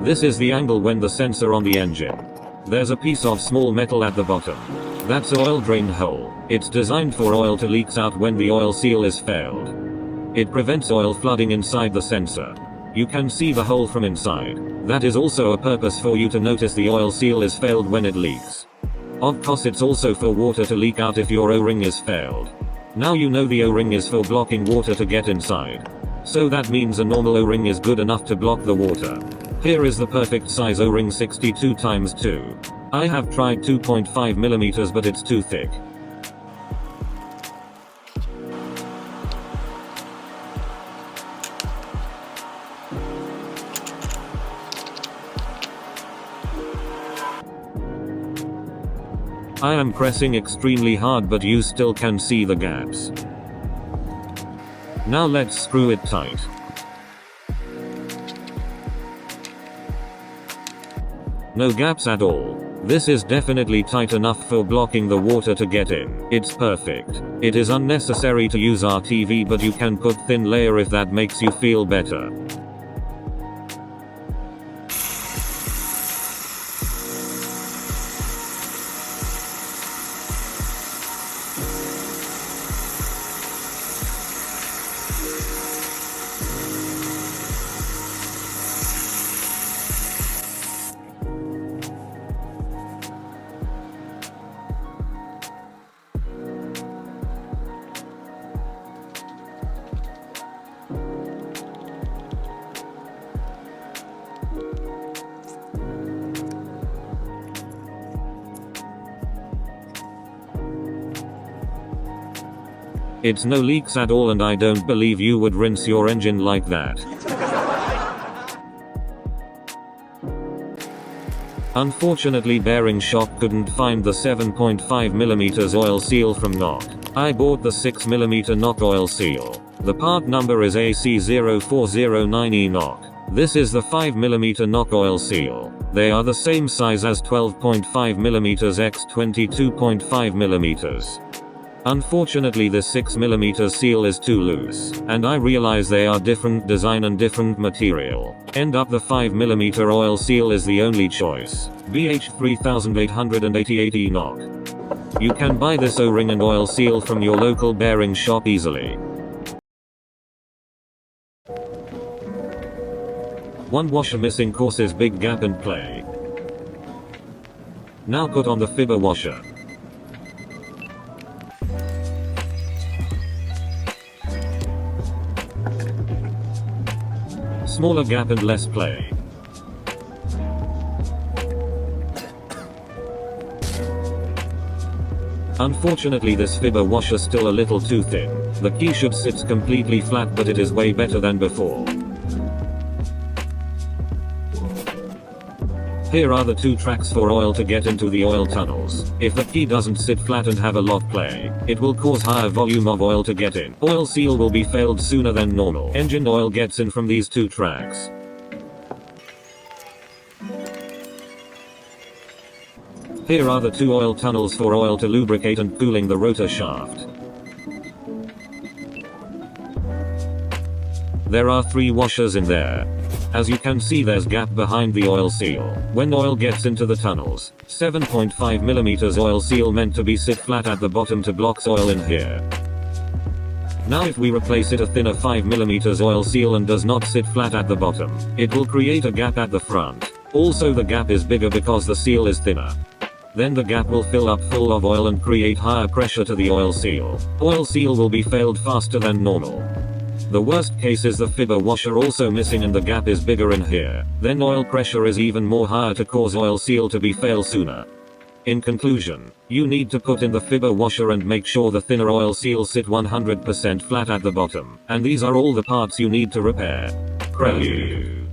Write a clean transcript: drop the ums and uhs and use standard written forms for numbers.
This is the angle when the sensor on the engine. There's a piece of small metal at the bottom. That's an oil drain hole. It's designed for oil to leak out when the oil seal is failed. It prevents oil flooding inside the sensor. You can see the hole from inside. That is also a purpose for you to notice the oil seal is failed when it leaks. Of course, it's also for water to leak out if your O-ring is failed. Now you know the O-ring is for blocking water to get inside. So that means a normal O-ring is good enough to block the water. Here is the perfect size O-ring 62x2. I have tried 2.5mm but it's too thick. I am pressing extremely hard but you still can see the gaps. Now let's screw it tight. No gaps at all. This is definitely tight enough for blocking the water to get in. It's perfect. It is unnecessary to use RTV but you can put thin layer if that makes you feel better. It's no leaks at all and I don't believe you would rinse your engine like that. Unfortunately, Bearing Shop couldn't find the 7.5mm oil seal from NOC. I bought the 6mm NOC oil seal. The part number is AC0409E NOC. This is the 5mm NOC oil seal. They are the same size as 12.5mm x 22.5mm. Unfortunately, the 6mm seal is too loose, and I realize they are different design and different material. End up the 5mm oil seal is the only choice. BH3888E NOC. You can buy this O-ring and oil seal from your local bearing shop easily. One washer missing causes big gap and play. Now put on the Fibre washer. Smaller gap and less play. Unfortunately, this Fibre washer still a little too thin. The key should sit completely flat but it is way better than before. Here are the two tracks for oil to get into the oil tunnels. If the key doesn't sit flat and have a lot play, it will cause higher volume of oil to get in. Oil seal will be failed sooner than normal. Engine oil gets in from these two tracks. Here are the two oil tunnels for oil to lubricate and cooling the rotor shaft. There are 3 washers in there. As you can see, there's gap behind the oil seal. When oil gets into the tunnels, 7.5mm oil seal meant to be sit flat at the bottom to block oil in here. Now if we replace it a thinner 5mm oil seal and does not sit flat at the bottom, it will create a gap at the front. Also the gap is bigger because the seal is thinner. Then the gap will fill up full of oil and create higher pressure to the oil seal. Oil seal will be failed faster than normal. The worst case is the Fibre washer also missing and the gap is bigger in here. Then oil pressure is even more higher to cause oil seal to be fail sooner. In conclusion, you need to put in the Fibre washer and make sure the thinner oil seal sit 100% flat at the bottom. And these are all the parts you need to repair. Prelude.